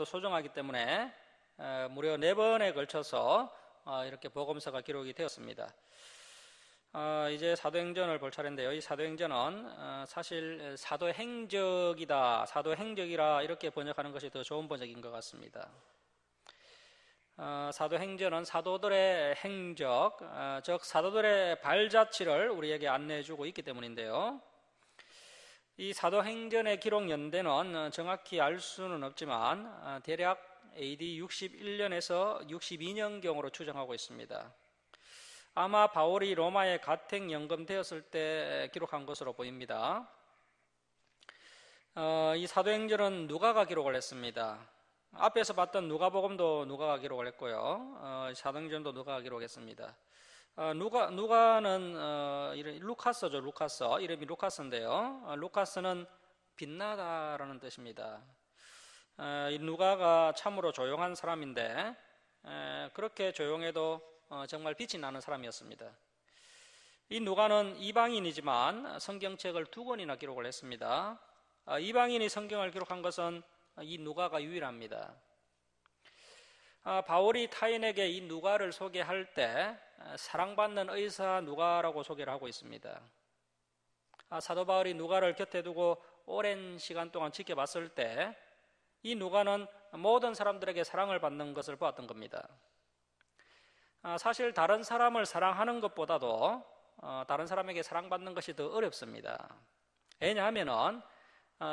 소중하기 때문에 무려 4번에 걸쳐서 이렇게 복음서가 기록이 되었습니다. 이제 사도행전을 볼 차례인데요. 이 사도행전은 사실 사도행적이다, 사도행적이라 이렇게 번역하는 것이 더 좋은 번역인 것 같습니다. 사도행전은 사도들의 행적, 즉 사도들의 발자취를 우리에게 안내해주고 있기 때문인데요. 이 사도행전의 기록 연대는 정확히 알 수는 없지만 대략 AD 61년에서 62년경으로 추정하고 있습니다. 아마 바울이 로마에 가택 연금되었을 때 기록한 것으로 보입니다. 이 사도행전은 누가가 기록을 했습니다. 앞에서 봤던 누가복음도 누가가 기록을 했고요. 사도행전도 누가가 기록했습니다. 누가는 루카스죠. 루카스. 이름이 루카스인데요. 루카스는 빛나다라는 뜻입니다. 이 누가가 참으로 조용한 사람인데 그렇게 조용해도 정말 빛이 나는 사람이었습니다. 이 누가는 이방인이지만 성경책을 2권이나 기록을 했습니다. 이방인이 성경을 기록한 것은 이 누가가 유일합니다. 바울이 타인에게 이 누가를 소개할 때 사랑받는 의사 누가라고 소개를 하고 있습니다. 사도 바울이 누가를 곁에 두고 오랜 시간 동안 지켜봤을 때 이 누가는 모든 사람들에게 사랑을 받는 것을 보았던 겁니다. 사실 다른 사람을 사랑하는 것보다도 다른 사람에게 사랑받는 것이 더 어렵습니다. 왜냐하면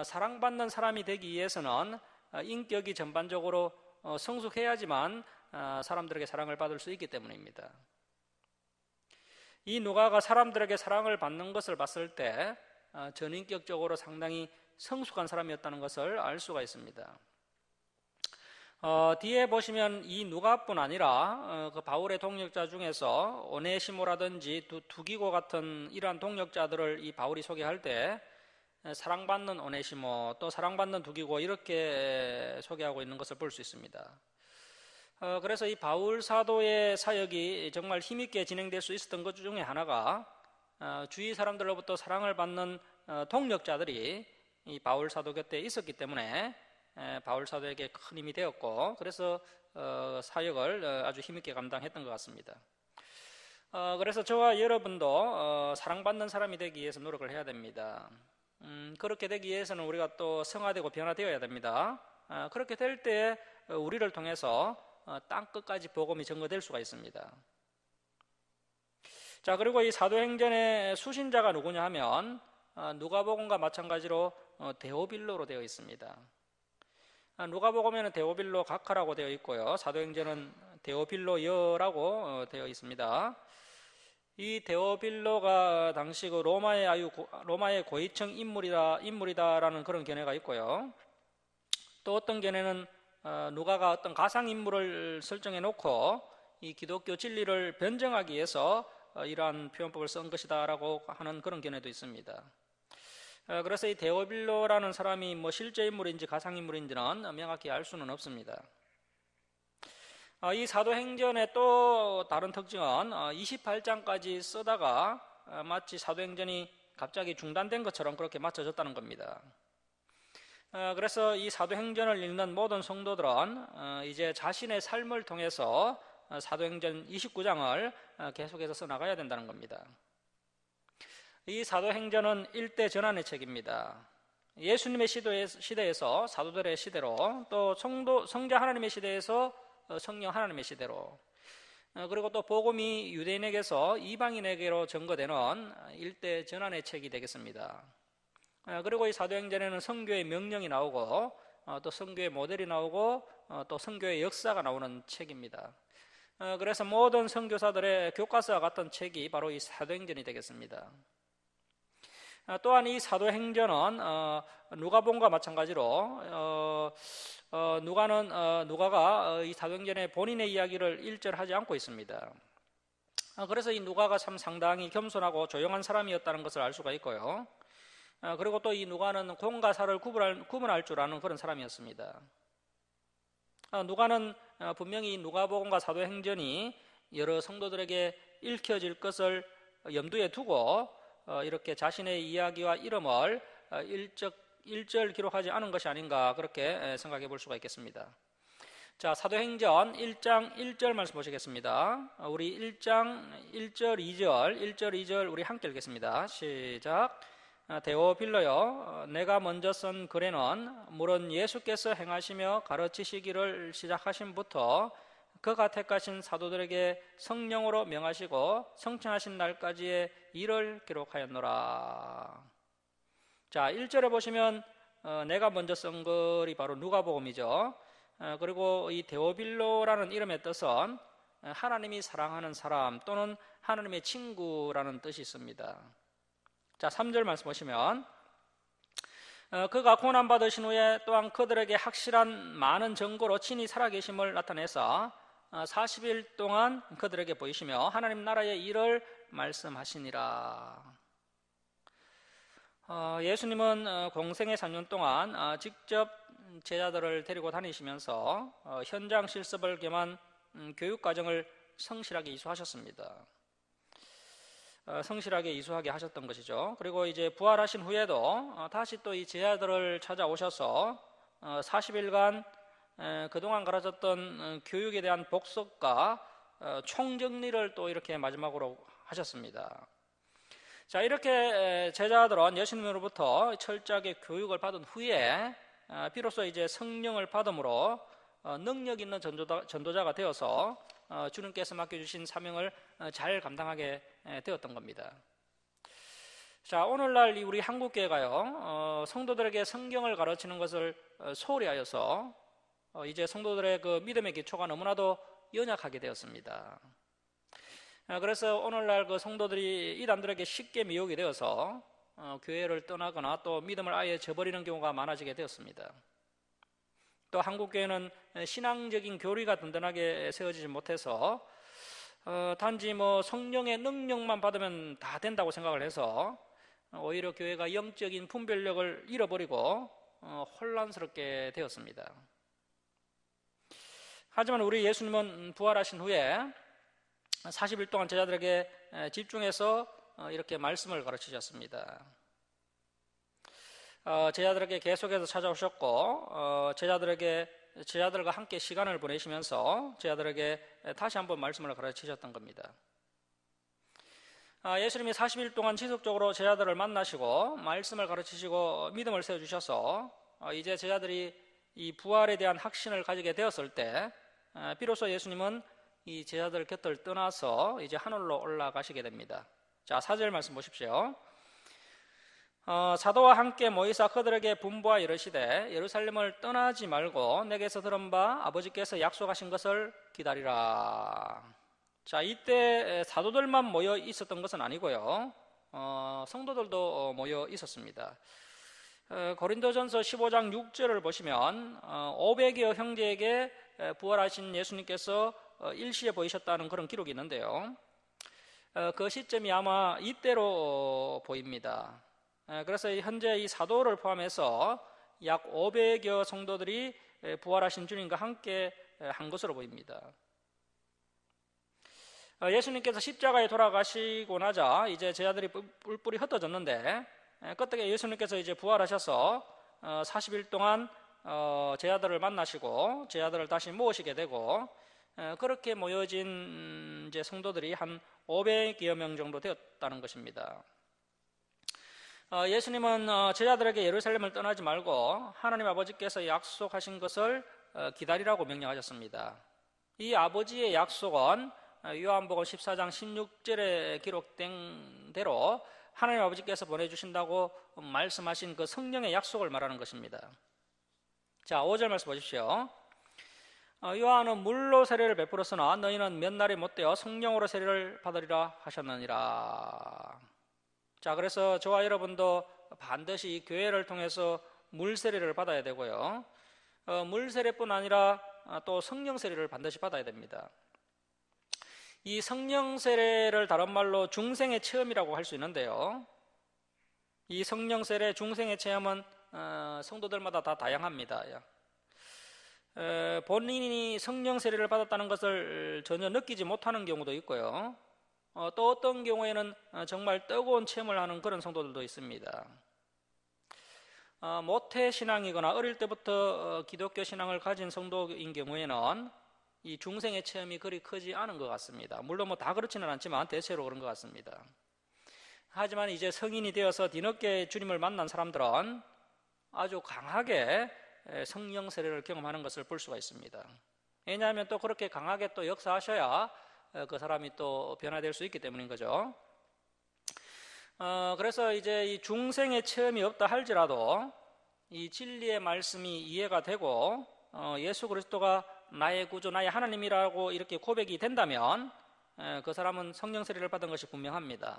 사랑받는 사람이 되기 위해서는 인격이 전반적으로 성숙해야지만 사람들에게 사랑을 받을 수 있기 때문입니다. 이 누가가 사람들에게 사랑을 받는 것을 봤을 때 전인격적으로 상당히 성숙한 사람이었다는 것을 알 수가 있습니다. 뒤에 보시면 이 누가뿐 아니라 그 바울의 동역자 중에서 오네시모라든지 두기고 같은 이러한 동역자들을 이 바울이 소개할 때 사랑받는 오네시모 또 사랑받는 두기고 이렇게 소개하고 있는 것을 볼 수 있습니다. 그래서 이 바울 사도의 사역이 정말 힘있게 진행될 수 있었던 것 중에 하나가 주위 사람들로부터 사랑을 받는 동역자들이 이 바울 사도 곁에 있었기 때문에 바울 사도에게 큰 힘이 되었고 그래서 사역을 아주 힘있게 감당했던 것 같습니다. 그래서 저와 여러분도 사랑받는 사람이 되기 위해서 노력을 해야 됩니다. 그렇게 되기 위해서는 우리가 또 성화되고 변화되어야 됩니다. 그렇게 될 때 우리를 통해서 땅 끝까지 복음이 전거될 수가 있습니다. 자, 그리고 이 사도행전의 수신자가 누구냐 하면 누가복음과 마찬가지로 데오빌로로 되어 있습니다. 누가복음에는 데오빌로 각하라고 되어 있고요. 사도행전은 데오빌로여라고 되어 있습니다. 이 데오빌로가 당시 그 로마의 고위층 인물이다라는 그런 견해가 있고요. 또 어떤 견해는 누가가 어떤 가상 인물을 설정해 놓고 이 기독교 진리를 변증하기 위해서 이러한 표현법을 쓴 것이다라고 하는 그런 견해도 있습니다. 그래서 이 데오빌로라는 사람이 실제 인물인지 가상 인물인지는 명확히 알 수는 없습니다. 이 사도행전의 또 다른 특징은 28장까지 쓰다가 마치 사도행전이 갑자기 중단된 것처럼 그렇게 맞춰졌다는 겁니다. 그래서 이 사도행전을 읽는 모든 성도들은 이제 자신의 삶을 통해서 사도행전 29장을 계속해서 써나가야 된다는 겁니다. 이 사도행전은 일대 전환의 책입니다. 예수님의 시대에서 사도들의 시대로 또 성자 하나님의 시대에서 성령 하나님의 시대로 그리고 또 복음이 유대인에게서 이방인에게로 전거되는 일대 전환의 책이 되겠습니다. 그리고 이 사도행전에는 선교의 명령이 나오고 또 선교의 모델이 나오고 또 선교의 역사가 나오는 책입니다. 그래서 모든 선교사들의 교과서와 같은 책이 바로 이 사도행전이 되겠습니다. 또한 이 사도행전은 누가복음과 마찬가지로 누가가 이 사도행전의 본인의 이야기를 일절하지 않고 있습니다. 그래서 이 누가가 참 상당히 겸손하고 조용한 사람이었다는 것을 알 수가 있고요. 그리고 또 이 누가는 공과 사를 구분할 줄 아는 그런 사람이었습니다. 누가는 분명히 누가복음과 사도행전이 여러 성도들에게 읽혀질 것을 염두에 두고 이렇게 자신의 이야기와 이름을 1절 기록하지 않은 것이 아닌가 그렇게 생각해 볼 수가 있겠습니다. 자, 사도행전 1장 1절 말씀 보시겠습니다. 우리 1장 1절 2절 1절 2절 우리 함께 읽겠습니다. 시작. 데오빌로여, 내가 먼저 쓴 글에는 물은 예수께서 행하시며 가르치시기를 시작하신부터 그가 택하신 사도들에게 성령으로 명하시고 성취하신 날까지의 일을 기록하였노라. 자, 1절에 보시면 내가 먼저 쓴 글이 바로 누가복음이죠. 그리고 이 데오빌로라는 이름의 뜻은 하나님이 사랑하는 사람 또는 하나님의 친구라는 뜻이 있습니다. 자, 3절 말씀 보시면 그가 고난받으신 후에 또한 그들에게 확실한 많은 증거로 친히 살아계심을 나타내서 40일 동안 그들에게 보이시며 하나님 나라의 일을 말씀하시니라. 예수님은 공생의 3년 동안 직접 제자들을 데리고 다니시면서 현장 실습을 겸한 교육과정을 성실하게 이수하셨습니다. 성실하게 이수하게 하셨던 것이죠. 그리고 이제 부활하신 후에도 다시 또 이 제자들을 찾아오셔서 40일간 그동안 가르쳤던 교육에 대한 복습과 총정리를 또 이렇게 마지막으로 하셨습니다. 자, 이렇게 제자들은 예수님으로부터 철저하게 교육을 받은 후에 비로소 이제 성령을 받음으로 능력 있는 전도자가 되어서 주님께서 맡겨주신 사명을 잘 감당하게 되었던 겁니다. 자, 오늘날 우리 한국교회가요, 성도들에게 성경을 가르치는 것을 소홀히 하여서 이제 성도들의 그 믿음의 기초가 너무나도 연약하게 되었습니다. 그래서 오늘날 그 성도들이 이단들에게 쉽게 미혹이 되어서 교회를 떠나거나 또 믿음을 아예 저버리는 경우가 많아지게 되었습니다. 또 한국교회는 신앙적인 교리가 든든하게 세워지지 못해서 단지 뭐 성령의 능력만 받으면 다 된다고 생각을 해서 오히려 교회가 영적인 분별력을 잃어버리고 혼란스럽게 되었습니다. 하지만 우리 예수님은 부활하신 후에 40일 동안 제자들에게 집중해서 이렇게 말씀을 가르치셨습니다. 제자들에게 계속해서 찾아오셨고 제자들과 함께 시간을 보내시면서 제자들에게 다시 한번 말씀을 가르치셨던 겁니다. 예수님이 40일 동안 지속적으로 제자들을 만나시고 말씀을 가르치시고 믿음을 세워주셔서 이제 제자들이 이 부활에 대한 확신을 가지게 되었을 때 비로소 예수님은 이 제자들 곁을 떠나서 이제 하늘로 올라가시게 됩니다. 자, 4절 말씀 보십시오. 사도와 함께 모이사 그들에게 분부하 이르시되 예루살렘을 떠나지 말고 내게서 들은 바 아버지께서 약속하신 것을 기다리라. 자, 이때 사도들만 모여 있었던 것은 아니고요, 성도들도 모여 있었습니다. 고린도전서 15장 6절을 보시면 500여 형제에게 부활하신 예수님께서 일시에 보이셨다는 그런 기록이 있는데요, 그 시점이 아마 이때로 보입니다. 그래서 현재 이 사도를 포함해서 약 500여 성도들이 부활하신 주님과 함께 한 것으로 보입니다. 예수님께서 십자가에 돌아가시고 나자 이제 제자들이 뿔뿔이 흩어졌는데 그때 예수님께서 이제 부활하셔서 40일 동안 제자들을 만나시고 제자들을 다시 모으시게 되고 그렇게 모여진 이제 성도들이 한 500여 명 정도 되었다는 것입니다. 예수님은 제자들에게 예루살렘을 떠나지 말고 하나님 아버지께서 약속하신 것을 기다리라고 명령하셨습니다. 이 아버지의 약속은 요한복음 14장 16절에 기록된 대로 하나님 아버지께서 보내주신다고 말씀하신 그 성령의 약속을 말하는 것입니다. 자, 5절 말씀 보십시오. 요한은 물로 세례를 베풀었으나 너희는 몇 날이 못되어 성령으로 세례를 받으리라 하셨느니라. 자, 그래서 저와 여러분도 반드시 이 교회를 통해서 물 세례를 받아야 되고요, 물 세례뿐 아니라 또 성령 세례를 반드시 받아야 됩니다. 이 성령 세례를 다른 말로 중생의 체험이라고 할 수 있는데요, 이 성령 세례 중생의 체험은 성도들마다 다 다양합니다. 본인이 성령 세례를 받았다는 것을 전혀 느끼지 못하는 경우도 있고요, 또 어떤 경우에는 정말 뜨거운 체험을 하는 그런 성도들도 있습니다. 모태 신앙이거나 어릴 때부터 기독교 신앙을 가진 성도인 경우에는 이 중생의 체험이 그리 크지 않은 것 같습니다. 물론 뭐 다 그렇지는 않지만 대체로 그런 것 같습니다. 하지만 이제 성인이 되어서 뒤늦게 주님을 만난 사람들은 아주 강하게 성령 세례를 경험하는 것을 볼 수가 있습니다. 왜냐하면 또 그렇게 강하게 또 역사하셔야 그 사람이 또 변화될 수 있기 때문인 거죠. 그래서 이제 이 중생의 체험이 없다 할지라도 이 진리의 말씀이 이해가 되고 예수 그리스도가 나의 구주, 나의 하나님이라고 이렇게 고백이 된다면 그 사람은 성령 세례를 받은 것이 분명합니다.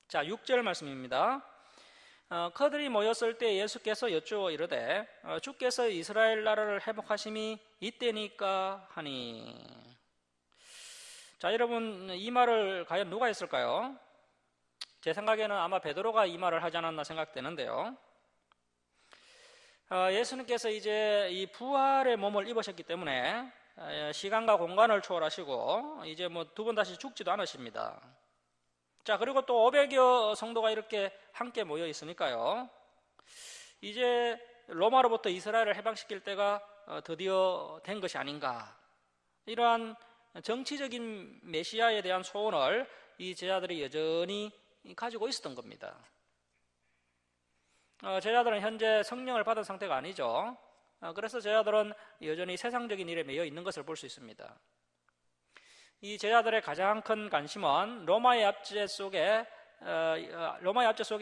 자, 6절 말씀입니다. 그들이 모였을 때 예수께서 여쭈어 이르되 주께서 이스라엘 나라를 회복하심이 이때니까 하니. 자, 여러분, 이 말을 과연 누가 했을까요? 제 생각에는 아마 베드로가 이 말을 하지 않았나 생각되는데요. 예수님께서 이제 이 부활의 몸을 입으셨기 때문에 시간과 공간을 초월하시고 이제 뭐 두 번 다시 죽지도 않으십니다. 자, 그리고 또 500여 성도가 이렇게 함께 모여 있으니까요. 이제 로마로부터 이스라엘을 해방시킬 때가 드디어 된 것이 아닌가. 이러한 정치적인 메시아에 대한 소원을 이 제자들이 여전히 가지고 있었던 겁니다. 제자들은 현재 성령을 받은 상태가 아니죠. 그래서 제자들은 여전히 세상적인 일에 매여 있는 것을 볼 수 있습니다. 이 제자들의 가장 큰 관심은 로마의 압제 속에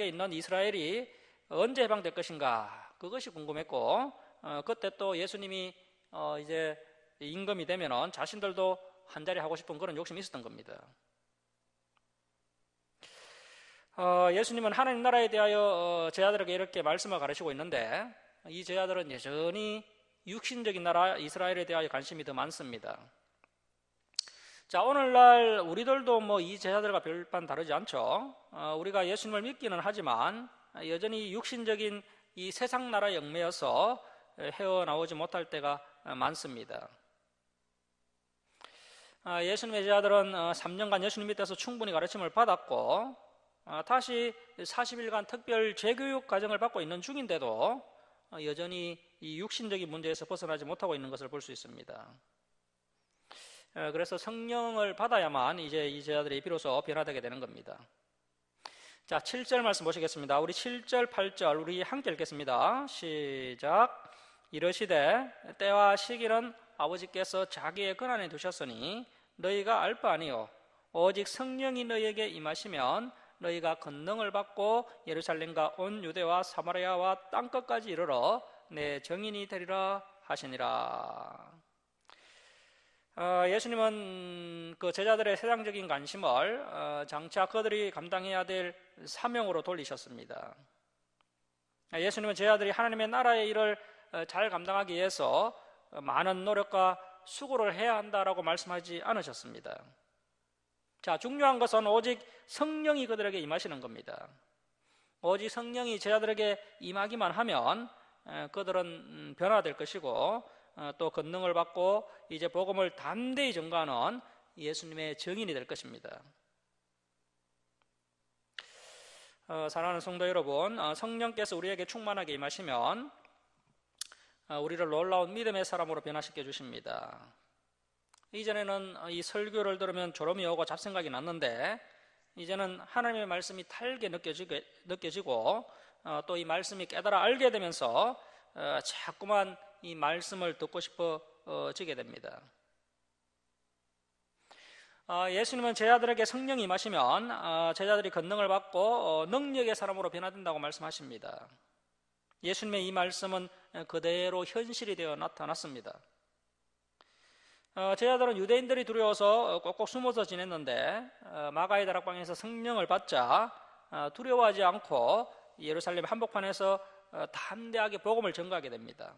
있는 이스라엘이 언제 해방될 것인가, 그것이 궁금했고, 그때 또 예수님이 이제 임금이 되면은 자신들도 한자리 하고 싶은 그런 욕심이 있었던 겁니다. 예수님은 하나님 나라에 대하여 제자들에게 이렇게 말씀을 가르치고 있는데 이 제자들은 여전히 육신적인 나라 이스라엘에 대하여 관심이 더 많습니다. 자, 오늘날 우리들도 뭐 이 제자들과 별반 다르지 않죠. 우리가 예수님을 믿기는 하지만 여전히 육신적인 이 세상 나라에 얽매여서 헤어나오지 못할 때가 많습니다. 예수님의 제자들은 3년간 예수님 밑에서 충분히 가르침을 받았고 다시 40일간 특별 재교육 과정을 받고 있는 중인데도 여전히 이 육신적인 문제에서 벗어나지 못하고 있는 것을 볼 수 있습니다. 그래서 성령을 받아야만 이제 이 제자들이 비로소 변화되게 되는 겁니다. 자, 7절 말씀 보시겠습니다. 우리 7절, 8절 우리 함께 읽겠습니다. 시작. 이르시되 때와 시기는 아버지께서 자기의 권한에 두셨으니 너희가 알 바 아니요 오직 성령이 너희에게 임하시면 너희가 권능을 받고 예루살렘과 온 유대와 사마리아와 땅끝까지 이르러 내 증인이 되리라 하시니라. 예수님은 그 제자들의 세상적인 관심을 장차 그들이 감당해야 될 사명으로 돌리셨습니다. 예수님은 제자들이 하나님의 나라의 일을 잘 감당하기 위해서 많은 노력과 수고를 해야 한다라고 말씀하지 않으셨습니다. 자, 중요한 것은 오직 성령이 그들에게 임하시는 겁니다. 오직 성령이 제자들에게 임하기만 하면 그들은 변화될 것이고 또 권능을 받고 이제 복음을 담대히 전가하는 예수님의 증인이 될 것입니다. 사랑하는 성도 여러분, 성령께서 우리에게 충만하게 임하시면 우리를 놀라운 믿음의 사람으로 변화시켜 주십니다. 이전에는 이 설교를 들으면 졸음이 오고 잡생각이 났는데 이제는 하나님의 말씀이 달게 느껴지고 또 이 말씀이 깨달아 알게 되면서 자꾸만 이 말씀을 듣고 싶어지게 됩니다. 예수님은 제자들에게 성령이 임하시면 제자들이 권능을 받고 능력의 사람으로 변화된다고 말씀하십니다. 예수님의 이 말씀은 그대로 현실이 되어 나타났습니다. 제자들은 유대인들이 두려워서 꼭꼭 숨어서 지냈는데 마가의 다락방에서 성령을 받자 두려워하지 않고 예루살렘 한복판에서 담대하게 복음을 전가하게 됩니다.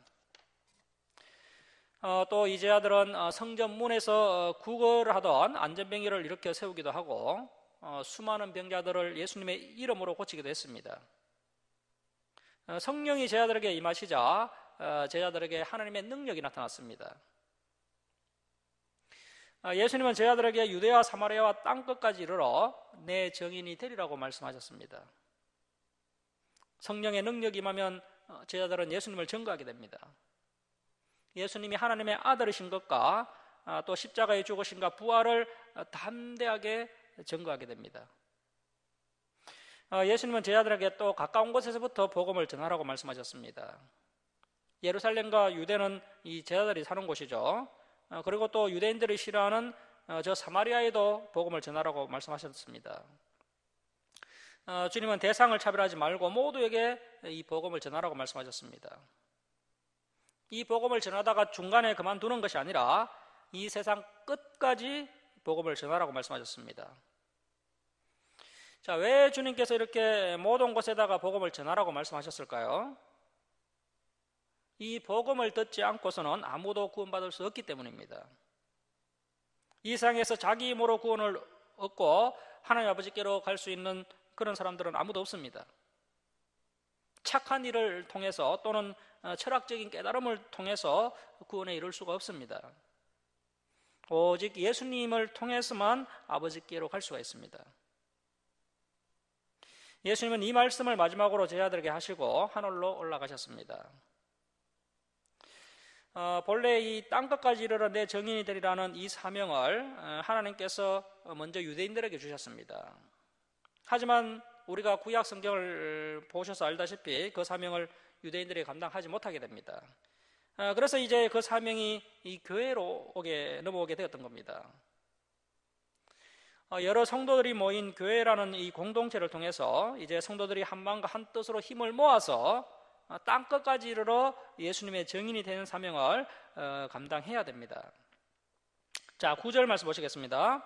또 이 제자들은 성전 문에서 구걸을 하던 안전병기를 일으켜 세우기도 하고 수많은 병자들을 예수님의 이름으로 고치기도 했습니다. 성령이 제자들에게 임하시자 제자들에게 하나님의 능력이 나타났습니다. 예수님은 제자들에게 유대와 사마리아와 땅끝까지 이르러 내 증인이 되리라고 말씀하셨습니다. 성령의 능력이 임하면 제자들은 예수님을 증거하게 됩니다. 예수님이 하나님의 아들이신 것과 또 십자가의 죽으심과 부활을 담대하게 증거하게 됩니다. 예수님은 제자들에게 또 가까운 곳에서부터 복음을 전하라고 말씀하셨습니다. 예루살렘과 유대는 이 제자들이 사는 곳이죠. 그리고 또 유대인들이 싫어하는 저 사마리아에도 복음을 전하라고 말씀하셨습니다. 주님은 대상을 차별하지 말고 모두에게 이 복음을 전하라고 말씀하셨습니다. 이 복음을 전하다가 중간에 그만두는 것이 아니라 이 세상 끝까지 복음을 전하라고 말씀하셨습니다. 자, 왜 주님께서 이렇게 모든 곳에다가 복음을 전하라고 말씀하셨을까요? 이 복음을 듣지 않고서는 아무도 구원받을 수 없기 때문입니다. 이 세상에서 자기 힘으로 구원을 얻고 하나님 아버지께로 갈 수 있는 그런 사람들은 아무도 없습니다. 착한 일을 통해서 또는 철학적인 깨달음을 통해서 구원에 이룰 수가 없습니다. 오직 예수님을 통해서만 아버지께로 갈 수가 있습니다. 예수님은 이 말씀을 마지막으로 제자들에게 하시고 하늘로 올라가셨습니다. 본래 이 땅끝까지 이르러 내 증인이 되리라는 이 사명을 하나님께서 먼저 유대인들에게 주셨습니다. 하지만 우리가 구약 성경을 보셔서 알다시피 그 사명을 유대인들이 감당하지 못하게 됩니다. 그래서 이제 그 사명이 이 교회로 넘어오게 되었던 겁니다. 여러 성도들이 모인 교회라는 이 공동체를 통해서 이제 성도들이 한 마음과 한 뜻으로 힘을 모아서 땅끝까지 이르러 예수님의 증인이 되는 사명을 감당해야 됩니다. 자, 9절 말씀 보시겠습니다.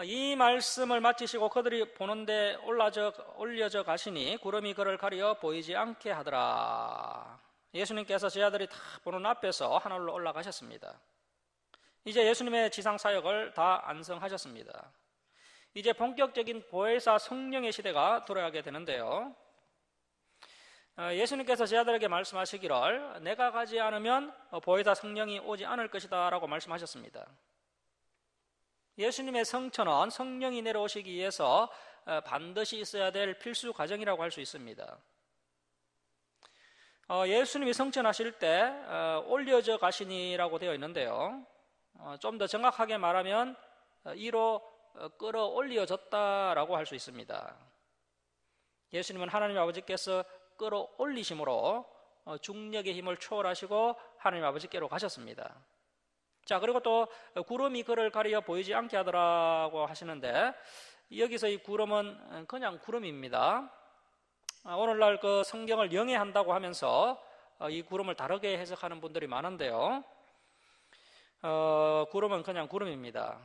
이 말씀을 마치시고 그들이 보는데 올려져 가시니 구름이 그를 가려 보이지 않게 하더라. 예수님께서 제자들이 다 보는 앞에서 하늘로 올라가셨습니다. 이제 예수님의 지상 사역을 다 완성하셨습니다. 이제 본격적인 보혜사 성령의 시대가 돌아가게 되는데요. 예수님께서 제자들에게 말씀하시기를 내가 가지 않으면 보혜사 성령이 오지 않을 것이다 라고 말씀하셨습니다. 예수님의 성천은 성령이 내려오시기 위해서 반드시 있어야 될 필수 과정이라고 할 수 있습니다. 예수님이 성천하실 때 올려져 가시니라고 되어 있는데요. 좀 더 정확하게 말하면 이로 끌어올려졌다라고 할 수 있습니다. 예수님은 하나님 아버지께서 끌어올리심으로 중력의 힘을 초월하시고 하나님 아버지께로 가셨습니다. 자, 그리고 또 구름이 그를 가리어 보이지 않게 하더라고 하시는데 여기서 이 구름은 그냥 구름입니다. 오늘날 그 성경을 영해한다고 하면서 이 구름을 다르게 해석하는 분들이 많은데요. 구름은 그냥 구름입니다.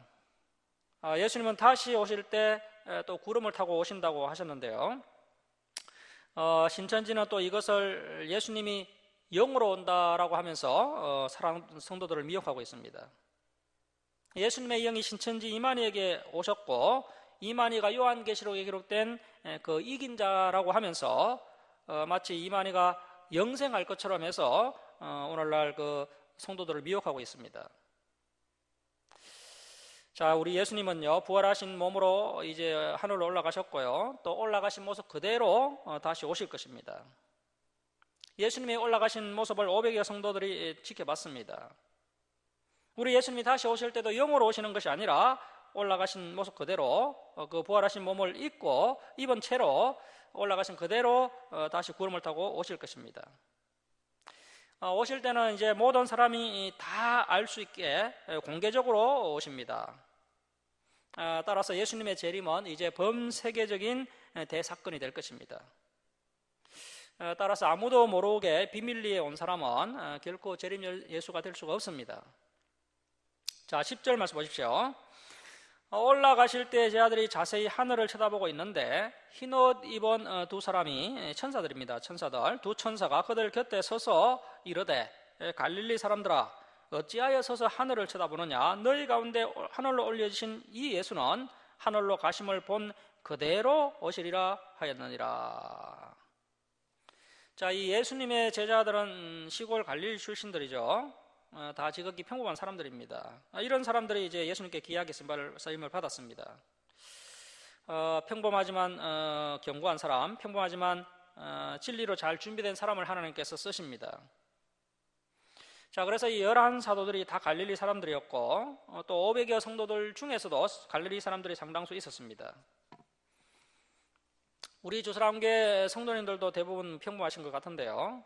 예수님은 다시 오실 때 또 구름을 타고 오신다고 하셨는데요. 신천지는 또 이것을 예수님이 영으로 온다라고 하면서 사랑하는 성도들을 미혹하고 있습니다. 예수님의 영이 신천지 이만희에게 오셨고 이만희가 요한계시록에 기록된 그 이긴 자라고 하면서 마치 이만희가 영생할 것처럼 해서 오늘날 그 성도들을 미혹하고 있습니다. 자, 우리 예수님은요, 부활하신 몸으로 이제 하늘로 올라가셨고요, 또 올라가신 모습 그대로 다시 오실 것입니다. 예수님이 올라가신 모습을 500여 성도들이 지켜봤습니다. 우리 예수님이 다시 오실 때도 영으로 오시는 것이 아니라 올라가신 모습 그대로 그 부활하신 몸을 입은 채로 올라가신 그대로 다시 구름을 타고 오실 것입니다. 오실 때는 이제 모든 사람이 다 알 수 있게 공개적으로 오십니다. 따라서 예수님의 재림은 이제 범세계적인 대사건이 될 것입니다. 따라서 아무도 모르게 비밀리에 온 사람은 결코 재림 예수가 될 수가 없습니다. 자, 10절 말씀 보십시오. 올라가실 때 제자들이 자세히 하늘을 쳐다보고 있는데 흰옷 입은 두 사람이 천사들입니다. 천사들, 두 천사가 그들 곁에 서서 이르되 갈릴리 사람들아 어찌하여 서서 하늘을 쳐다보느냐? 너희 가운데 하늘로 올려주신 이 예수는 하늘로 가심을 본 그대로 오시리라 하였느니라. 자, 이 예수님의 제자들은 시골 갈릴리 출신들이죠. 다 지극히 평범한 사람들입니다. 이런 사람들이 이제 예수님께 귀하게 쓰임을 받았습니다. 평범하지만 견고한 사람, 평범하지만 진리로 잘 준비된 사람을 하나님께서 쓰십니다. 자, 그래서 이 11사도들이 다 갈릴리 사람들이었고 또 500여 성도들 중에서도 갈릴리 사람들이 상당수 있었습니다. 우리 주사람교회 성도님들도 대부분 평범하신 것 같은데요.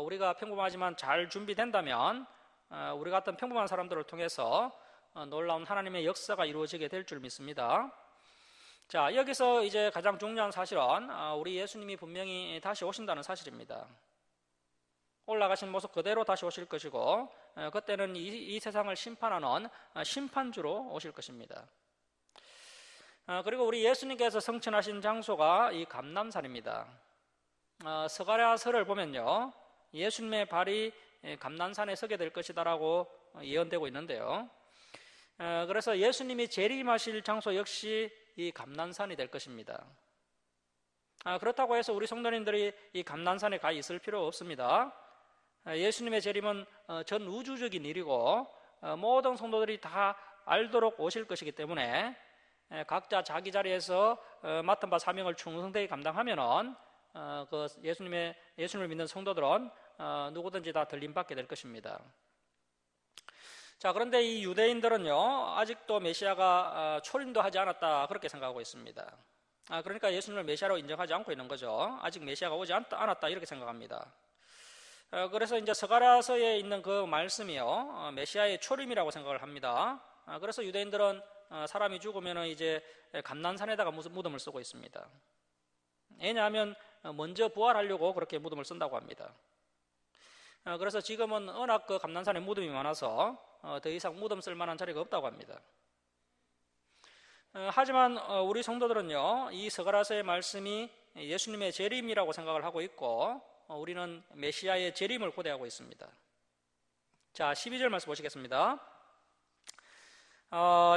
우리가 평범하지만 잘 준비된다면 우리 같은 평범한 사람들을 통해서 놀라운 하나님의 역사가 이루어지게 될 줄 믿습니다. 자, 여기서 이제 가장 중요한 사실은 우리 예수님이 분명히 다시 오신다는 사실입니다. 올라가신 모습 그대로 다시 오실 것이고 그때는 이 세상을 심판하는 심판주로 오실 것입니다. 그리고 우리 예수님께서 성천하신 장소가 이 감람산입니다. 스가랴서를 보면요, 예수님의 발이 감람산에 서게 될 것이다라고 예언되고 있는데요. 그래서 예수님이 재림하실 장소 역시 이 감람산이 될 것입니다. 그렇다고 해서 우리 성도님들이 이 감람산에 가 있을 필요 없습니다. 예수님의 재림은 전 우주적인 일이고 모든 성도들이 다 알도록 오실 것이기 때문에 각자 자기 자리에서 맡은 바 사명을 충성되게 감당하면은 그 예수님을 믿는 성도들은 누구든지 다 들림받게 될 것입니다. 자, 그런데 이 유대인들은요, 아직도 메시아가 초림도 하지 않았다 그렇게 생각하고 있습니다. 그러니까 예수님을 메시아로 인정하지 않고 있는 거죠. 아직 메시아가 오지 않았다 이렇게 생각합니다. 그래서 이제 스가랴서에 있는 그 말씀이요, 메시아의 초림이라고 생각을 합니다. 그래서 유대인들은 사람이 죽으면 이제 감람산에다가 무덤을 쓰고 있습니다. 왜냐하면 먼저 부활하려고 그렇게 무덤을 쓴다고 합니다. 그래서 지금은 워낙 그 감람산에 무덤이 많아서 더 이상 무덤 쓸 만한 자리가 없다고 합니다. 하지만 우리 성도들은요, 이 스가랴서의 말씀이 예수님의 재림이라고 생각을 하고 있고 우리는 메시아의 재림을 고대하고 있습니다. 자, 12절 말씀 보시겠습니다.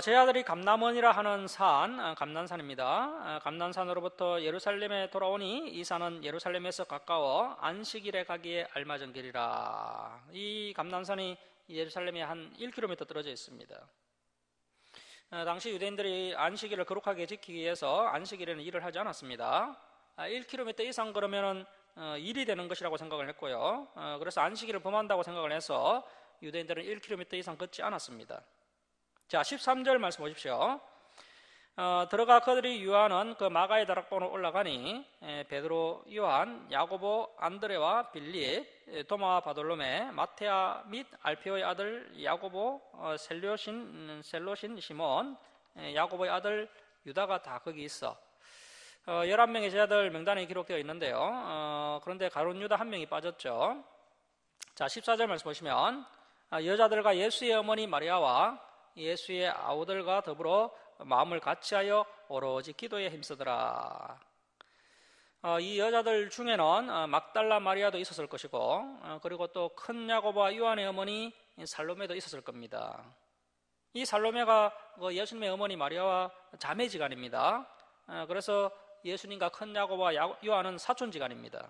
제 아들이 감람원이라 하는 산, 감람산입니다. 감람산으로부터 예루살렘에 돌아오니 이 산은 예루살렘에서 가까워 안식일에 가기에 알맞은 길이라. 이 감람산이 예루살렘에 한 1km 떨어져 있습니다. 당시 유대인들이 안식일을 거룩하게 지키기 위해서 안식일에는 일을 하지 않았습니다. 1km 이상 걸으면 일이 되는 것이라고 생각을 했고요. 그래서 안식일을 범한다고 생각을 해서 유대인들은 1km 이상 걷지 않았습니다. 자, 13절 말씀 보십시오. 들어가 그들이 유하는 그 마가의 다락방으로 올라가니 베드로, 요한, 야고보, 안드레와 빌립, 도마와 바돌로메, 마테아 및 알피오의 아들 야고보, 셀로신 시몬, 야고보의 아들 유다가 다 거기 있어. 11명의 제자들 명단에 기록되어 있는데요. 그런데 가룟 유다 한 명이 빠졌죠. 자, 14절 말씀 보시면 여자들과 예수의 어머니 마리아와 예수의 아우들과 더불어 마음을 같이하여 오로지 기도에 힘쓰더라. 이 여자들 중에는 막달라 마리아도 있었을 것이고 그리고 또 큰 야고보와 요한의 어머니 살로메도 있었을 겁니다. 이 살로메가 예수님의 어머니 마리아와 자매지간입니다. 그래서 예수님과 큰 야고보와 요한은 사촌지간입니다.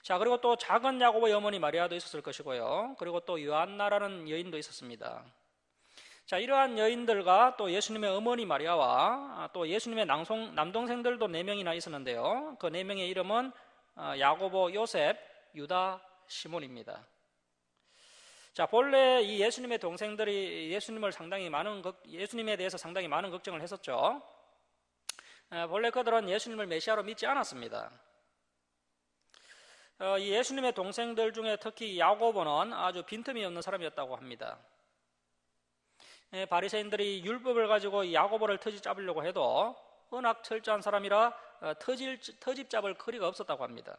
자, 그리고 또 작은 야고보의 어머니 마리아도 있었을 것이고요. 그리고 또 요한나라는 여인도 있었습니다. 자, 이러한 여인들과 또 예수님의 어머니 마리아와 또 예수님의 남동생들도 4명이나 있었는데요. 그 4명의 이름은 야고보, 요셉, 유다, 시몬입니다. 자, 본래 이 예수님의 동생들이 예수님에 대해서 상당히 많은 걱정을 했었죠. 본래 그들은 예수님을 메시아로 믿지 않았습니다. 이 예수님의 동생들 중에 특히 야고보는 아주 빈틈이 없는 사람이었다고 합니다. 바리새인들이 율법을 가지고 야고보를 터집 잡으려고 해도 워낙 철저한 사람이라 터집 잡을 거리가 없었다고 합니다.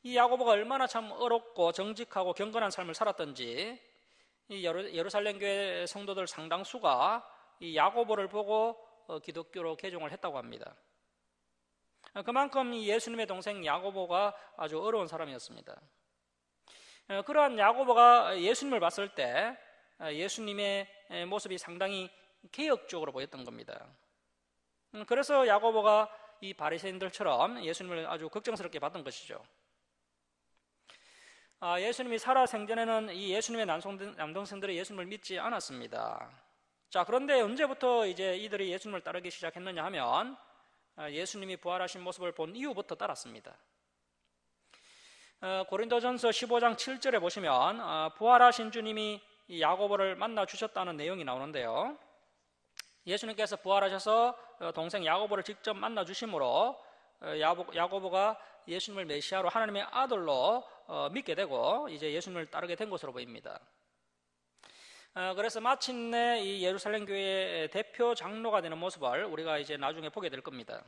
이 야고보가 얼마나 참 어렵고 정직하고 경건한 삶을 살았던지 이 예루살렘 교회 성도들 상당수가 이 야고보를 보고 기독교로 개종을 했다고 합니다. 그만큼 이 예수님의 동생 야고보가 아주 어려운 사람이었습니다. 그러한 야고보가 예수님을 봤을 때 예수님의 모습이 상당히 개혁적으로 보였던 겁니다. 그래서 야고보가 이 바리새인들처럼 예수님을 아주 걱정스럽게 봤던 것이죠. 예수님이 살아 생전에는 이 예수님의 남동생들이 예수님을 믿지 않았습니다. 자, 그런데 언제부터 이제 이들이 예수님을 따르기 시작했느냐 하면 예수님이 부활하신 모습을 본 이후부터 따랐습니다. 고린도전서 15장 7절에 보시면 부활하신 주님이 야고보를 만나 주셨다는 내용이 나오는데요. 예수님께서 부활하셔서 동생 야고보를 직접 만나 주심으로 야고보가 예수님을 메시아로 하나님의 아들로 믿게 되고 이제 예수님을 따르게 된 것으로 보입니다. 그래서 마침내 이 예루살렘 교회의 대표 장로가 되는 모습을 우리가 이제 나중에 보게 될 겁니다.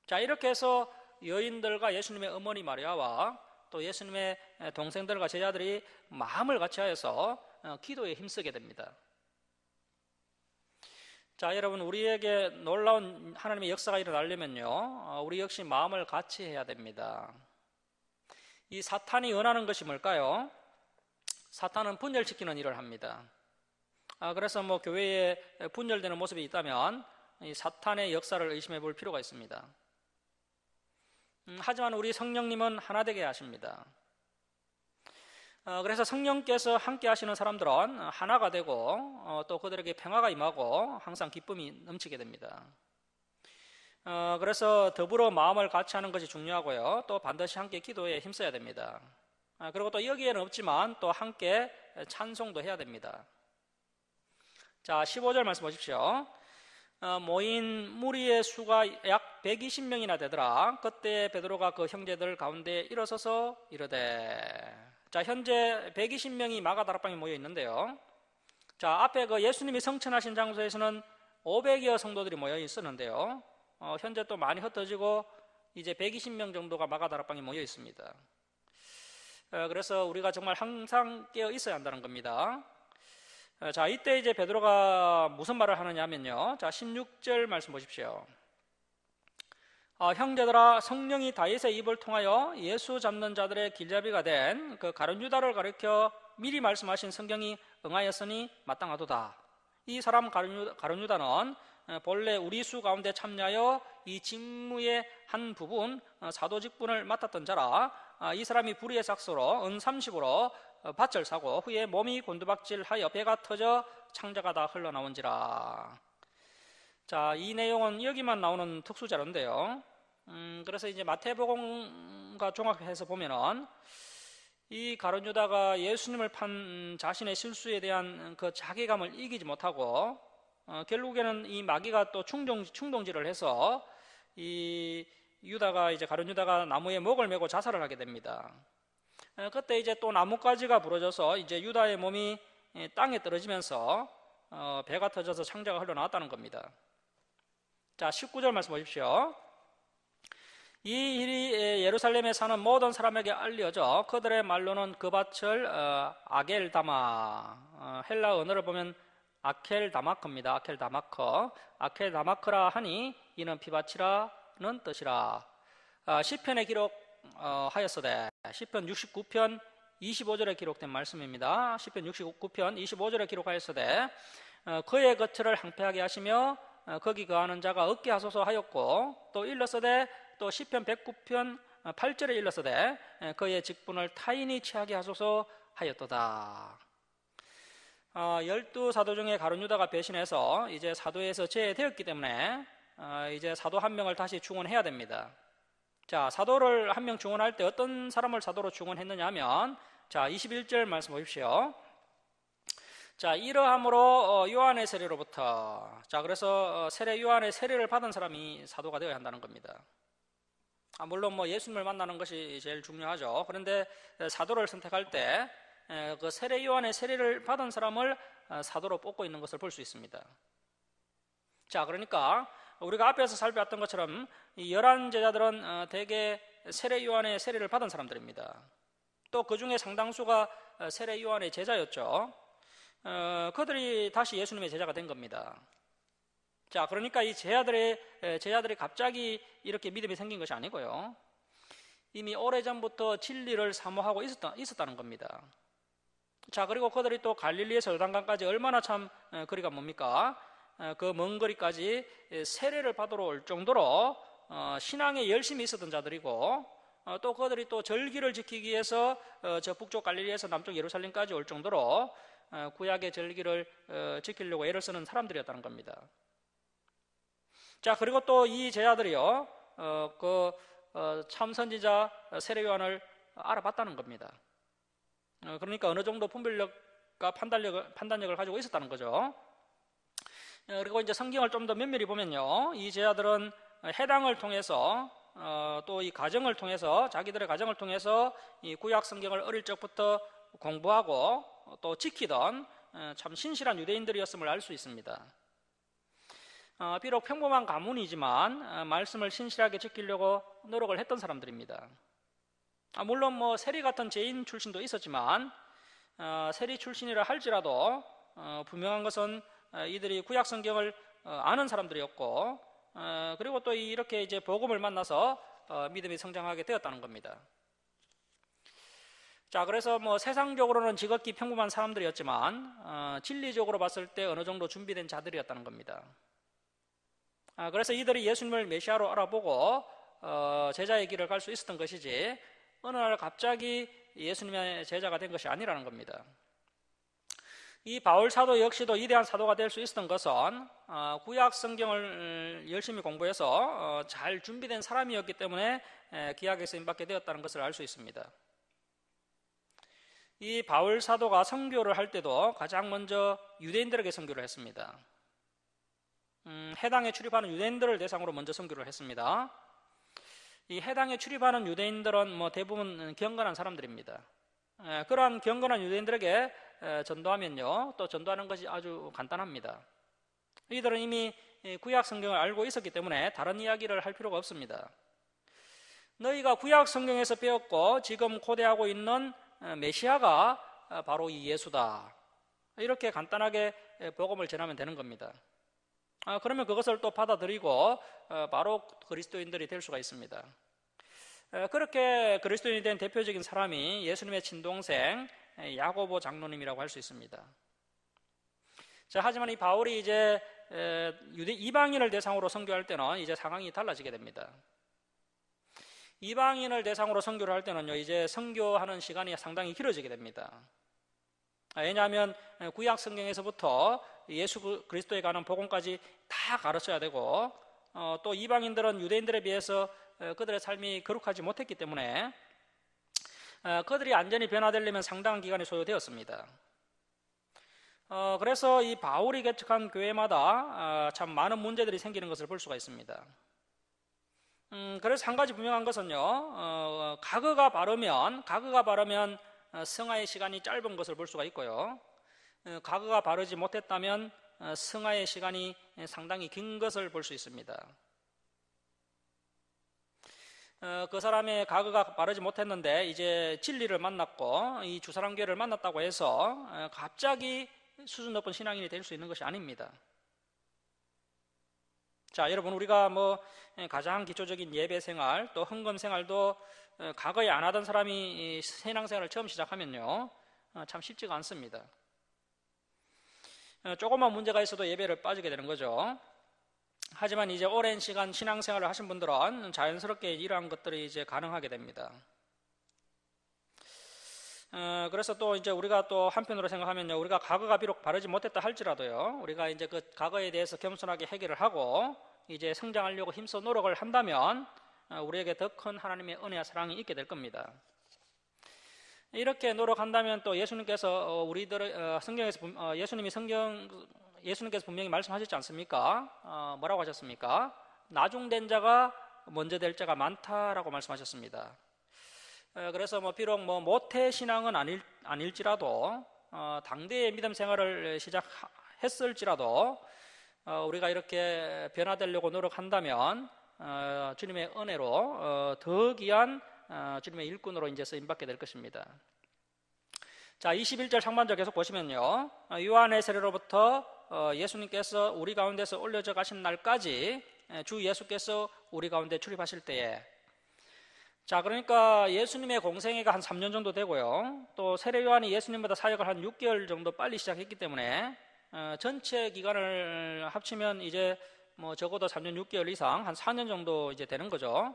자, 이렇게 해서 여인들과 예수님의 어머니 마리아와 또 예수님의 동생들과 제자들이 마음을 같이 하여서 기도에 힘쓰게 됩니다. 자, 여러분, 우리에게 놀라운 하나님의 역사가 일어나려면요, 우리 역시 마음을 같이 해야 됩니다. 이 사탄이 원하는 것이 뭘까요? 사탄은 분열시키는 일을 합니다. 그래서 교회에 분열되는 모습이 있다면 이 사탄의 역사를 의심해 볼 필요가 있습니다. 하지만 우리 성령님은 하나 되게 하십니다. 그래서 성령께서 함께 하시는 사람들은 하나가 되고 또 그들에게 평화가 임하고 항상 기쁨이 넘치게 됩니다. 그래서 더불어 마음을 같이 하는 것이 중요하고요. 또 반드시 함께 기도에 힘써야 됩니다. 그리고 또 여기에는 없지만 또 함께 찬송도 해야 됩니다. 자, 15절 말씀 보십시오. 모인 무리의 수가 약 120명이나 되더라. 그때 베드로가 그 형제들 가운데 일어서서 이르되. 자, 현재 120명이 마가다락방에 모여 있는데요. 자, 앞에 그 예수님이 성천하신 장소에서는 500여 성도들이 모여 있었는데요. 현재 또 많이 흩어지고 이제 120명 정도가 마가다락방에 모여 있습니다. 그래서 우리가 정말 항상 깨어 있어야 한다는 겁니다. 자, 이때 이제 베드로가 무슨 말을 하느냐 하면요. 자, 16절 말씀 보십시오. 형제들아, 성령이 다윗의 입을 통하여 예수 잡는 자들의 길잡이가 된 그 가룟 유다를 가리켜 미리 말씀하신 성경이 응하였으니 마땅하도다. 이 사람 가룟 유다는 본래 우리 수 가운데 참여하여 이 직무의 한 부분 사도 직분을 맡았던 자라. 이 사람이 불의의 삭소로 은 30으로 밭을 사고 후에 몸이 곤두박질하여 배가 터져 창자가 다 흘러나온지라. 자, 이 내용은 여기만 나오는 특수자료인데요. 그래서 이제 마태복음과 종합해서 보면은 이 가룟 유다가 예수님을 판 자신의 실수에 대한 그 자괴감을 이기지 못하고 결국에는 이 마귀가 또 충동질을 해서 이 유다가 이제 가룟 유다가 나무에 목을 메고 자살을 하게 됩니다. 그때 이제 또 나뭇가지가 부러져서 이제 유다의 몸이 땅에 떨어지면서 배가 터져서 창자가 흘러나왔다는 겁니다. 자, 19절 말씀 보십시오. 이 일이 예루살렘에 사는 모든 사람에게 알려져 그들의 말로는 그 밭을 아겔다마, 헬라 언어를 보면 아켈다마크입니다. 아켈다마크라 하니 이는 피밭이라는 뜻이라. 시편에 기록하였으되, 시편 69편 25절에 기록된 말씀입니다. 시편 69편 25절에 기록하였으되 그의 거처를 항폐하게 하시며 거기 거하는 자가 얻게 하소서 하였고, 또 일렀으되 또 시편 109편 8절에 일렀으되 그의 직분을 타인이 취하게 하소서 하였도다. 12사도 중에 가룟 유다가 배신해서 이제 사도에서 제외되었기 때문에 이제 사도 한 명을 다시 중원해야 됩니다. 자, 사도를 한 명 중원할 때 어떤 사람을 사도로 중원했느냐 하면, 자, 21절 말씀 보십시오. 자, 이러함으로 요한의 세례로부터, 자, 그래서 요한의 세례를 받은 사람이 사도가 되어야 한다는 겁니다. 물론 예수님을 만나는 것이 제일 중요하죠. 그런데 사도를 선택할 때 그 세례 요한의 세례를 받은 사람을 사도로 뽑고 있는 것을 볼 수 있습니다. 자, 그러니까 우리가 앞에서 살펴봤던 것처럼 이 11 제자들은 대개 세례 요한의 세례를 받은 사람들입니다. 또 그 중에 상당수가 세례 요한의 제자였죠. 그들이 다시 예수님의 제자가 된 겁니다. 자, 그러니까 이 제자들이 갑자기 이렇게 믿음이 생긴 것이 아니고요. 이미 오래전부터 진리를 사모하고 있었다는 겁니다. 자, 그리고 그들이 또 갈릴리에서 요단강까지 얼마나 참 거리가 뭡니까? 그 먼 거리까지 세례를 받으러 올 정도로 신앙에 열심히 있었던 자들이고, 또 그들이 또 절기를 지키기 위해서 저 북쪽 갈릴리에서 남쪽 예루살렘까지 올 정도로 구약의 절기를 지키려고 애를 쓰는 사람들이었다는 겁니다. 자, 그리고 또 이 제자들이요, 참 선지자 세례 요한을 알아봤다는 겁니다. 그러니까 어느 정도 분별력과 판단력을 가지고 있었다는 거죠. 그리고 이제 성경을 좀 더 면밀히 보면요, 이 제자들은 해당을 통해서 또 이 가정을 통해서, 자기들의 가정을 통해서 이 구약 성경을 어릴 적부터 공부하고 또 지키던 참 신실한 유대인들이었음을 알 수 있습니다. 비록 평범한 가문이지만 말씀을 신실하게 지키려고 노력을 했던 사람들입니다. 물론 뭐 세리 같은 죄인 출신도 있었지만 세리 출신이라 할지라도 분명한 것은 이들이 구약 성경을 아는 사람들이었고, 그리고 또 이렇게 이제 복음을 만나서 믿음이 성장하게 되었다는 겁니다. 자, 그래서 뭐 세상적으로는 지극히 평범한 사람들이었지만 진리적으로 봤을 때 어느 정도 준비된 자들이었다는 겁니다. 그래서 이들이 예수님을 메시아로 알아보고 제자의 길을 갈 수 있었던 것이지, 어느 날 갑자기 예수님의 제자가 된 것이 아니라는 겁니다. 이 바울 사도 역시도 위대한 사도가 될 수 있었던 것은 구약 성경을 열심히 공부해서 잘 준비된 사람이었기 때문에 기약에 쓰임받게 되었다는 것을 알 수 있습니다. 이 바울 사도가 선교를 할 때도 가장 먼저 유대인들에게 선교를 했습니다. 해당에 출입하는 유대인들을 대상으로 먼저 선교를 했습니다. 이 해당에 출입하는 유대인들은 뭐 대부분 경건한 사람들입니다. 그러한 경건한 유대인들에게 전도하면요, 또 전도하는 것이 아주 간단합니다. 이들은 이미 구약 성경을 알고 있었기 때문에 다른 이야기를 할 필요가 없습니다. 너희가 구약 성경에서 배웠고 지금 고대하고 있는 메시아가 바로 이 예수다, 이렇게 간단하게 복음을 전하면 되는 겁니다. 그러면 그것을 또 받아들이고 바로 그리스도인들이 될 수가 있습니다. 그렇게 그리스도인이 된 대표적인 사람이 예수님의 친동생 야고보 장로님이라고 할 수 있습니다. 자, 하지만 이 바울이 이제 이방인을 대상으로 선교할 때는 이제 상황이 달라지게 됩니다. 이방인을 대상으로 선교를 할 때는요, 이제 선교하는 시간이 상당히 길어지게 됩니다. 왜냐하면 구약 성경에서부터 예수 그리스도에 관한 복음까지 다 가르쳐야 되고, 또 이방인들은 유대인들에 비해서 그들의 삶이 거룩하지 못했기 때문에 그들이 완전히 변화되려면 상당한 기간이 소요되었습니다. 그래서 이 바울이 개척한 교회마다 참 많은 문제들이 생기는 것을 볼 수가 있습니다. 그래서 한 가지 분명한 것은요, 가거가 바르면 성화의 시간이 짧은 것을 볼 수가 있고요, 가거가 바르지 못했다면 성화의 시간이 상당히 긴 것을 볼 수 있습니다. 그 사람의 가거가 바르지 못했는데 이제 진리를 만났고 이 주사랑교회를 만났다고 해서 갑자기 수준 높은 신앙인이 될 수 있는 것이 아닙니다. 자, 여러분, 우리가 뭐 가장 기초적인 예배 생활 또 헌금 생활도 과거에 안 하던 사람이 신앙생활을 처음 시작하면요, 참 쉽지가 않습니다. 조금만 문제가 있어도 예배를 빠지게 되는 거죠. 하지만 이제 오랜 시간 신앙생활을 하신 분들은 자연스럽게 이러한 것들이 이제 가능하게 됩니다. 그래서 또 이제 우리가 또 한편으로 생각하면요, 우리가 과거가 비록 바르지 못했다 할지라도요, 우리가 이제 그 과거에 대해서 겸손하게 해결을 하고 이제 성장하려고 힘써 노력을 한다면 우리에게 더 큰 하나님의 은혜와 사랑이 있게 될 겁니다. 이렇게 노력한다면 또 예수님께서 예수님께서 분명히 말씀하셨지 않습니까? 뭐라고 하셨습니까? 나중된 자가 먼저 될 자가 많다라고 말씀하셨습니다. 그래서 뭐 비록 뭐 모태 신앙은 아닐지라도 당대의 믿음 생활을 시작했을지라도 우리가 이렇게 변화되려고 노력한다면 주님의 은혜로 더 귀한 주님의 일꾼으로 이제 쓰임받게 될 것입니다. 자, 21절 상반절 계속 보시면요, 요한의 세례로부터 예수님께서 우리 가운데서 올려져 가신 날까지 주 예수께서 우리 가운데 출입하실 때에, 자, 그러니까 예수님의 공생애가 한 3년 정도 되고요, 또 세례 요한이 예수님보다 사역을 한 6개월 정도 빨리 시작했기 때문에 전체 기간을 합치면 이제 뭐 적어도 3년 6개월 이상 한 4년 정도 이제 되는 거죠.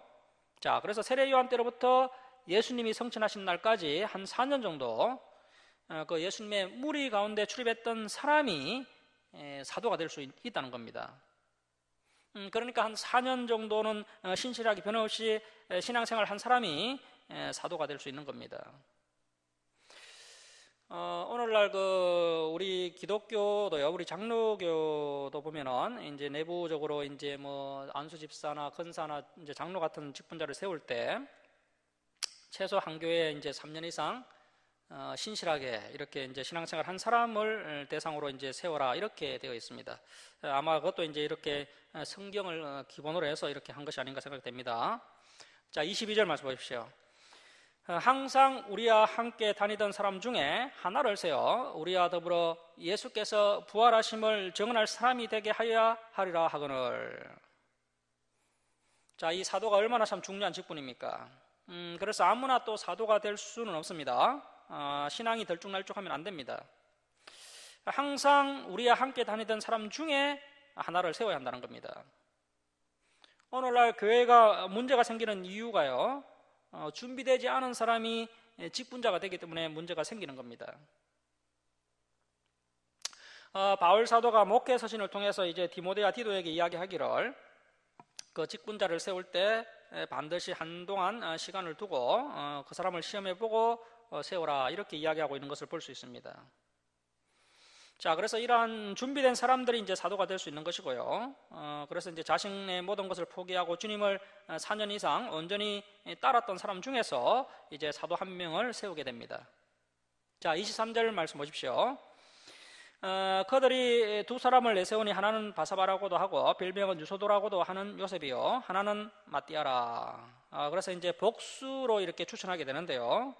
자, 그래서 세례 요한 때로부터 예수님이 성천하신 날까지 한 4년 정도 그 예수님의 무리 가운데 출입했던 사람이 사도가 될 수 있다는 겁니다. 그러니까 한 4년 정도는 신실하게 변함없이 신앙생활 한 사람이 사도가 될 수 있는 겁니다. 오늘날 우리 기독교도요, 우리 장로교도 보면은 이제 내부적으로 이제 뭐 안수 집사나 건사나 이제 장로 같은 직분자를 세울 때 최소 한 교회에 이제 3년 이상 신실하게 이렇게 이제 신앙생활 한 사람을 대상으로 이제 세워라 이렇게 되어 있습니다. 아마 그것도 이제 이렇게 성경을 기본으로 해서 이렇게 한 것이 아닌가 생각됩니다. 자, 22절 말씀 보십시오. 항상 우리와 함께 다니던 사람 중에 하나를 세워 우리와 더불어 예수께서 부활하심을 증언할 사람이 되게 하여야 하리라 하거늘. 자, 이 사도가 얼마나 참 중요한 직분입니까? 그래서 아무나 또 사도가 될 수는 없습니다. 신앙이 들쭉날쭉하면 안 됩니다. 항상 우리와 함께 다니던 사람 중에 하나를 세워야 한다는 겁니다. 오늘날 교회가 문제가 생기는 이유가요, 준비되지 않은 사람이 직분자가 되기 때문에 문제가 생기는 겁니다. 바울 사도가 목회 서신을 통해서 이제 디모데와 디도에게 이야기하기를 그 직분자를 세울 때 반드시 한동안 시간을 두고 그 사람을 시험해보고 세워라 이렇게 이야기하고 있는 것을 볼 수 있습니다. 자, 그래서 이러한 준비된 사람들이 이제 사도가 될 수 있는 것이고요. 그래서 이제 자신의 모든 것을 포기하고 주님을 4년 이상 온전히 따랐던 사람 중에서 이제 사도 한 명을 세우게 됩니다. 자, 23절 말씀 보십시오. 그들이 두 사람을 내세우니 하나는 바사바라고도 하고 별명은 유소도라고도 하는 요셉이요, 하나는 마띠아라. 그래서 이제 복수로 이렇게 추천하게 되는데요.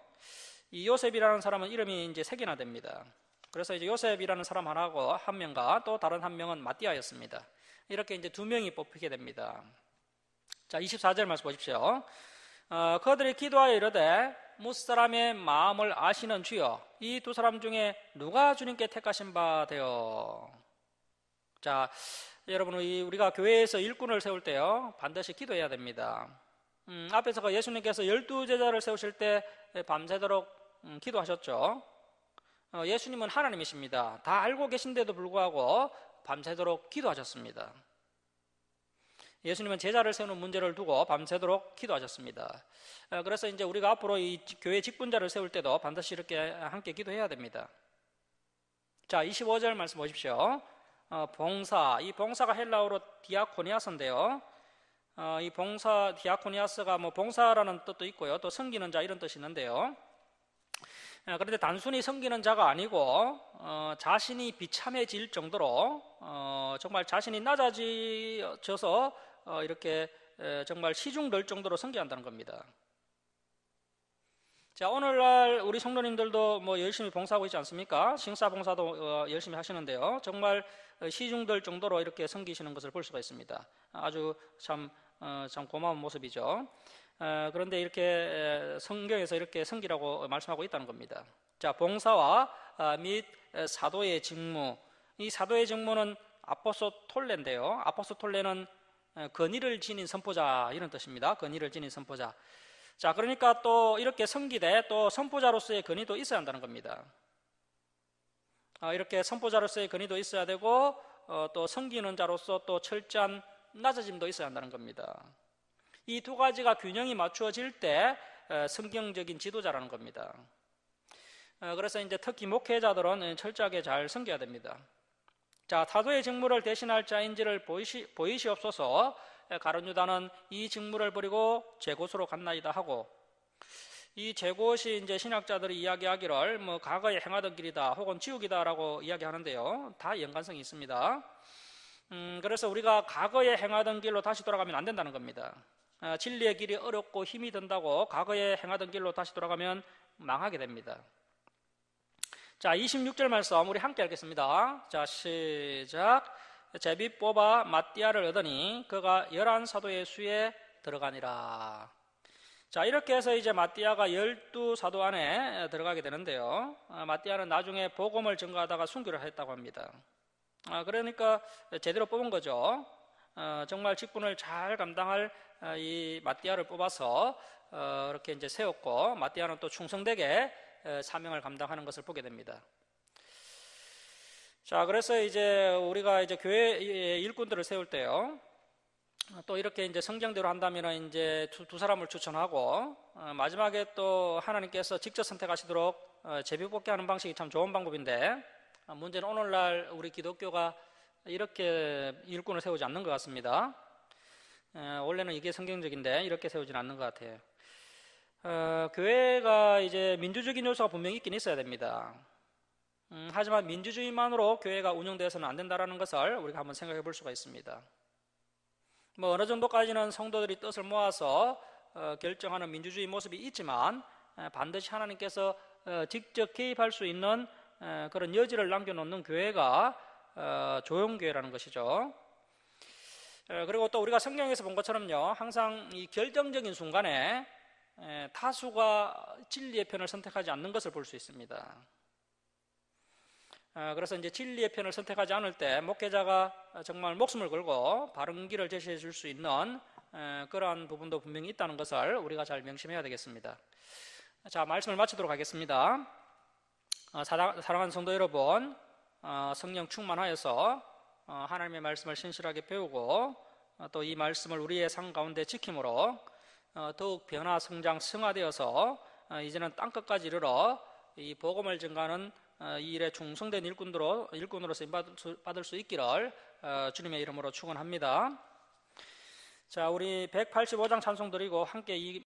이 요셉이라는 사람은 이름이 이제 세 개나 됩니다. 그래서 이제 요셉이라는 사람 하나고 한 명과 또 다른 한 명은 마띠아였습니다. 이렇게 이제 두 명이 뽑히게 됩니다. 자, 24절 말씀 보십시오. 그들이 기도하여 이르되 무사람의 마음을 아시는 주여, 이 두 사람 중에 누가 주님께 택하신 바 되어. 자, 여러분, 우리가 교회에서 일꾼을 세울 때요, 반드시 기도해야 됩니다. 앞에서 예수님께서 12제자를 세우실 때 밤새도록 기도하셨죠. 예수님은 하나님이십니다. 다 알고 계신데도 불구하고 밤새도록 기도하셨습니다. 예수님은 제자를 세우는 문제를 두고 밤새도록 기도하셨습니다. 그래서 이제 우리가 앞으로 이 교회 직분자를 세울 때도 반드시 이렇게 함께 기도해야 됩니다. 자, 25절 말씀 보십시오. 봉사, 이 봉사가 헬라어로 디아코니아스인데요. 이 봉사, 디아코니아스가 뭐 봉사라는 뜻도 있고요, 또 섬기는 자 이런 뜻이 있는데요. 그런데 단순히 섬기는 자가 아니고 자신이 비참해질 정도로 정말 자신이 낮아져서 이렇게 정말 시중될 정도로 섬겨한다는 겁니다. 자, 오늘날 우리 성도님들도 뭐 열심히 봉사하고 있지 않습니까? 싱사봉사도 열심히 하시는데요, 정말 시중될 정도로 이렇게 섬기시는 것을 볼 수가 있습니다. 아주 참 고마운 모습이죠. 그런데 이렇게 성경에서 이렇게 섬기라고 말씀하고 있다는 겁니다. 자, 봉사와 및 사도의 직무, 이 사도의 직무는 아포스톨레인데요. 아포스톨레는 권위를 지닌 선포자 이런 뜻입니다. 권위를 지닌 선포자. 자, 그러니까 또 이렇게 섬기되 또 선포자로서의 권위도 있어야 한다는 겁니다. 이렇게 선포자로서의 권위도 있어야 되고 또 섬기는 자로서 또 철저한 낮아짐도 있어야 한다는 겁니다. 이 두 가지가 균형이 맞추어질 때 성경적인 지도자라는 겁니다. 그래서 이제 특히 목회자들은 철저하게 잘 섬겨야 됩니다. 자, 사도의 직무를 대신할 자인지를 보이시옵소서. 가룟 유다는 이 직무를 버리고 제곳으로 갔나이다 하고, 이 제곳이 이제 신학자들이 이야기하기를 뭐 과거에 행하던 길이다 혹은 지옥이다라고 이야기하는데요, 다 연관성이 있습니다. 그래서 우리가 과거에 행하던 길로 다시 돌아가면 안 된다는 겁니다. 진리의 길이 어렵고 힘이 든다고 과거에 행하던 길로 다시 돌아가면 망하게 됩니다. 자, 26절 말씀 우리 함께 읽겠습니다. 자, 시작. 제비 뽑아 마띠아를 얻으니 그가 11사도의 수에 들어가니라. 자, 이렇게 해서 이제 마띠아가 12사도 안에 들어가게 되는데요, 마띠아는 나중에 복음을 증거하다가 순교를 했다고 합니다. 그러니까 제대로 뽑은 거죠. 정말 직분을 잘 감당할 이 마띠아를 뽑아서 이렇게 이제 세웠고, 마띠아는 또 충성되게 사명을 감당하는 것을 보게 됩니다. 자, 그래서 이제 우리가 이제 교회 일꾼들을 세울 때요, 또 이렇게 이제 성경대로 한다면 이제 두 사람을 추천하고 마지막에 또 하나님께서 직접 선택하시도록 제비뽑기하는 방식이 참 좋은 방법인데 문제는 오늘날 우리 기독교가 이렇게 일꾼을 세우지 않는 것 같습니다. 원래는 이게 성경적인데 이렇게 세우지는 않는 것 같아요. 교회가 이제 민주적인 요소가 분명히 있긴 있어야 됩니다. 하지만 민주주의만으로 교회가 운영되어서는 안 된다는 것을 우리가 한번 생각해 볼 수가 있습니다. 뭐 어느 정도까지는 성도들이 뜻을 모아서 결정하는 민주주의 모습이 있지만 반드시 하나님께서 직접 개입할 수 있는 그런 여지를 남겨놓는 교회가 조용교회라는 것이죠. 그리고 또 우리가 성경에서 본 것처럼요, 항상 이 결정적인 순간에 다수가 진리의 편을 선택하지 않는 것을 볼 수 있습니다. 그래서 이제 진리의 편을 선택하지 않을 때 목회자가 정말 목숨을 걸고 바른 길을 제시해 줄 수 있는 그러한 부분도 분명히 있다는 것을 우리가 잘 명심해야 되겠습니다. 자, 말씀을 마치도록 하겠습니다. 사랑하는 성도 여러분, 성령 충만하여서 하나님의 말씀을 신실하게 배우고 또 이 말씀을 우리의 삶 가운데 지킴으로 더욱 변화, 성장, 승화되어서 이제는 땅끝까지 이르러 이 복음을 증가하는 이 일에 충성된 일꾼으로서 받을 수 있기를 주님의 이름으로 축원합니다. 자, 우리 185장 찬송 드리고 함께 이